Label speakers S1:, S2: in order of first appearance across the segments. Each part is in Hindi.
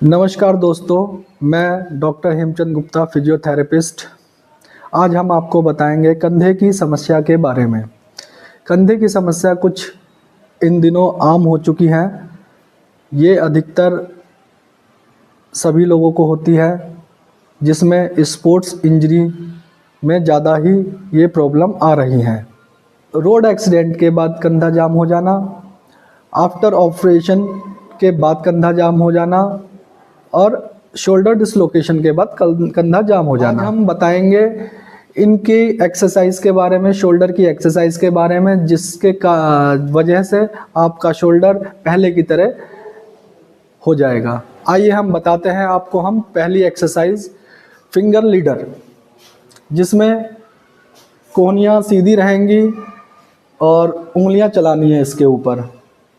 S1: नमस्कार दोस्तों, मैं डॉक्टर हेमचंद गुप्ता, फिजियोथेरेपिस्ट। आज हम आपको बताएंगे कंधे की समस्या के बारे में। कंधे की समस्या कुछ इन दिनों आम हो चुकी है। ये अधिकतर सभी लोगों को होती है, जिसमें स्पोर्ट्स इंजरी में ज़्यादा ही ये प्रॉब्लम आ रही हैं। रोड एक्सीडेंट के बाद कंधा जाम हो जाना, आफ्टर ऑपरेशन के बाद कंधा जाम हो जाना और शोल्डर डिसलोकेशन के बाद कंधा जाम हो जाना। आज हम बताएंगे इनकी एक्सरसाइज के बारे में, शोल्डर की एक्सरसाइज के बारे में, जिसके वजह से आपका शोल्डर पहले की तरह हो जाएगा। आइए हम बताते हैं आपको। हम पहली एक्सरसाइज फिंगर लीडर, जिसमें कोहनियाँ सीधी रहेंगी और उंगलियां चलानी है इसके ऊपर।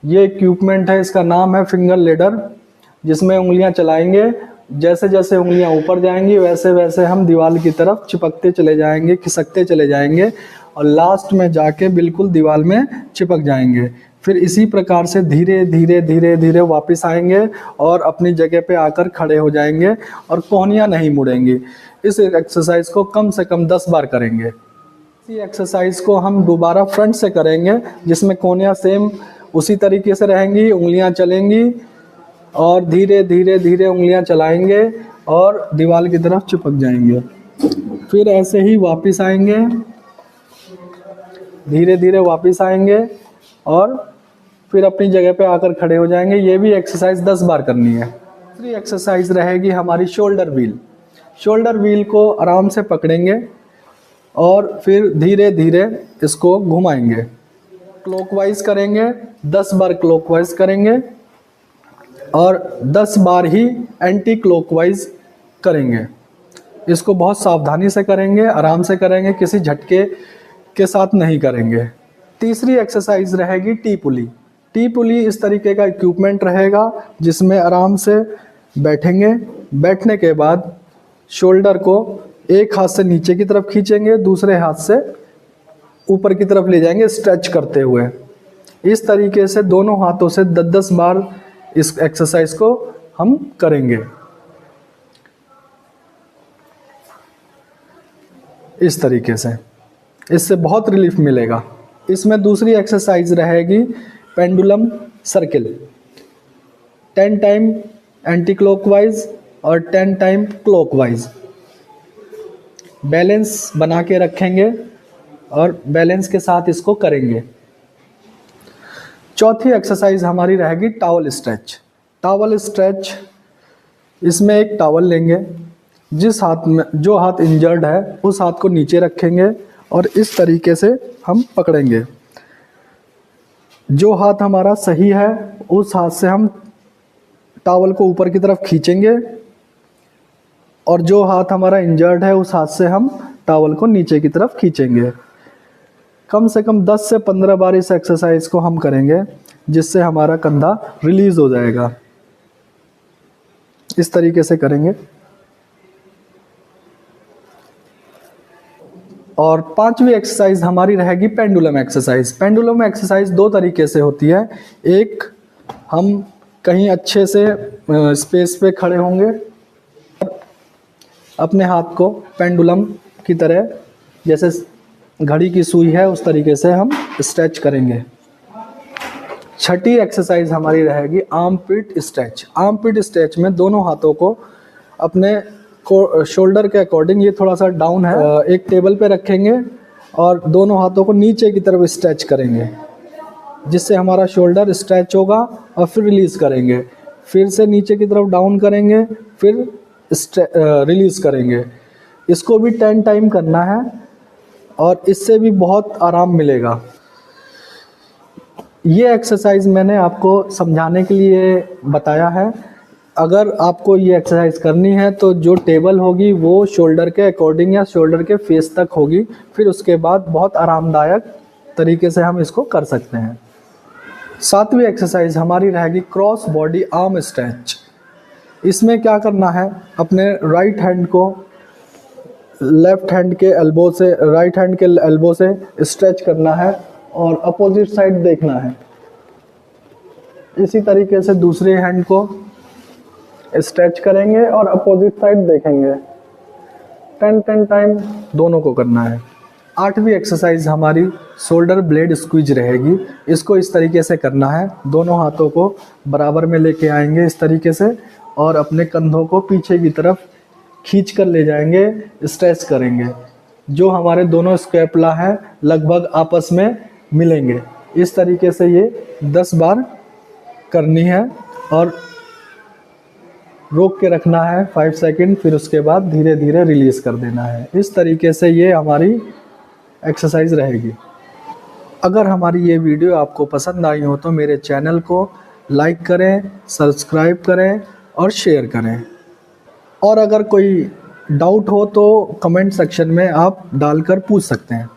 S1: ये इक्विपमेंट है, इसका नाम है फिंगर लीडर, जिसमें उंगलियां चलाएंगे। जैसे जैसे उंगलियां ऊपर जाएंगी वैसे वैसे हम दीवार की तरफ चिपकते चले जाएंगे, खिसकते चले जाएंगे और लास्ट में जाके बिल्कुल दीवार में चिपक जाएंगे। फिर इसी प्रकार से धीरे धीरे धीरे धीरे वापस आएंगे और अपनी जगह पे आकर खड़े हो जाएंगे और कोहनियां नहीं मुड़ेंगी। इस एक्सरसाइज को कम से कम 10 बार करेंगे। इसी एक्सरसाइज को हम दोबारा फ्रंट से करेंगे, जिसमें कोहनियां सेम उसी तरीके से रहेंगी, उंगलियां चलेंगी और धीरे धीरे धीरे उंगलियां चलाएंगे और दीवार की तरफ चिपक जाएंगे। फिर ऐसे ही वापस आएंगे, धीरे धीरे वापस आएंगे और फिर अपनी जगह पे आकर खड़े हो जाएंगे। ये भी एक्सरसाइज 10 बार करनी है। दूसरी एक्सरसाइज रहेगी हमारी शोल्डर व्हील। शोल्डर व्हील को आराम से पकड़ेंगे और फिर धीरे धीरे इसको घुमाएंगे। क्लॉकवाइज करेंगे, 10 बार क्लॉकवाइज करेंगे और 10 बार ही एंटी क्लॉकवाइज करेंगे। इसको बहुत सावधानी से करेंगे, आराम से करेंगे, किसी झटके के साथ नहीं करेंगे। तीसरी एक्सरसाइज रहेगी टी पुली। टी पुली इस तरीके का इक्विपमेंट रहेगा, जिसमें आराम से बैठेंगे। बैठने के बाद शोल्डर को एक हाथ से नीचे की तरफ खींचेंगे, दूसरे हाथ से ऊपर की तरफ ले जाएंगे स्ट्रेच करते हुए। इस तरीके से दोनों हाथों से 10-10 बार इस एक्सरसाइज को हम करेंगे। इस तरीके से इससे बहुत रिलीफ मिलेगा। इसमें दूसरी एक्सरसाइज रहेगी pendulum circle. 10 time anti clockwise और 10 टाइम क्लॉकवाइज। बैलेंस बना के रखेंगे और बैलेंस के साथ इसको करेंगे। चौथी एक्सरसाइज हमारी रहेगी टॉवल स्ट्रेच। टॉवल स्ट्रेच, इसमें एक टॉवल लेंगे, जिस हाथ में जो हाथ इंजर्ड है उस हाथ को नीचे रखेंगे और इस तरीके से हम पकड़ेंगे। जो हाथ हमारा सही है उस हाथ से हम टॉवल को ऊपर की तरफ खींचेंगे और जो हाथ हमारा इंजर्ड है उस हाथ से हम टॉवल को नीचे की तरफ खींचेंगे। कम से कम 10 से 15 बार इस एक्सरसाइज को हम करेंगे, जिससे हमारा कंधा रिलीज हो जाएगा। इस तरीके से करेंगे। और पांचवी एक्सरसाइज हमारी रहेगी पेंडुलम एक्सरसाइज। पेंडुलम एक्सरसाइज 2 तरीके से होती है। एक, हम कहीं अच्छे से स्पेस पे खड़े होंगे, अपने हाथ को पेंडुलम की तरह, जैसे घड़ी की सुई है उस तरीके से हम स्ट्रेच करेंगे। छठी एक्सरसाइज हमारी रहेगी आर्म पिट स्ट्रेच। आर्म पिट स्ट्रेच में दोनों हाथों को अपने शोल्डर के अकॉर्डिंग, ये थोड़ा सा डाउन है, एक टेबल पे रखेंगे और दोनों हाथों को नीचे की तरफ स्ट्रेच करेंगे, जिससे हमारा शोल्डर स्ट्रेच होगा और फिर रिलीज करेंगे। फिर से नीचे की तरफ डाउन करेंगे, फिर रिलीज करेंगे। इसको भी 10 टाइम करना है और इससे भी बहुत आराम मिलेगा। ये एक्सरसाइज मैंने आपको समझाने के लिए बताया है। अगर आपको ये एक्सरसाइज करनी है तो जो टेबल होगी वो शोल्डर के अकॉर्डिंग या शोल्डर के फेस तक होगी। फिर उसके बाद बहुत आरामदायक तरीके से हम इसको कर सकते हैं। 7वीं एक्सरसाइज हमारी रहेगी क्रॉस बॉडी आर्म स्ट्रेच। इसमें क्या करना है, अपने राइट हैंड को लेफ्ट हैंड के एल्बो से, राइट हैंड के एल्बो से स्ट्रेच करना है और अपोजिट साइड देखना है। इसी तरीके से दूसरे हैंड को स्ट्रेच करेंगे और अपोजिट साइड देखेंगे। 10 टाइम दोनों को करना है। 8वीं एक्सरसाइज हमारी शोल्डर ब्लेड स्क्वीज रहेगी। इसको इस तरीके से करना है, दोनों हाथों को बराबर में लेके आएंगे इस तरीके से और अपने कंधों को पीछे की तरफ खींच कर ले जाएंगे, स्ट्रेच करेंगे। जो हमारे दोनों स्कैपुला हैं लगभग आपस में मिलेंगे। इस तरीके से ये 10 बार करनी है और रोक के रखना है 5 सेकंड, फिर उसके बाद धीरे धीरे रिलीज कर देना है। इस तरीके से ये हमारी एक्सरसाइज रहेगी। अगर हमारी ये वीडियो आपको पसंद आई हो तो मेरे चैनल को लाइक करें, सब्सक्राइब करें और शेयर करें। और अगर कोई डाउट हो तो कमेंट सेक्शन में आप डालकर पूछ सकते हैं।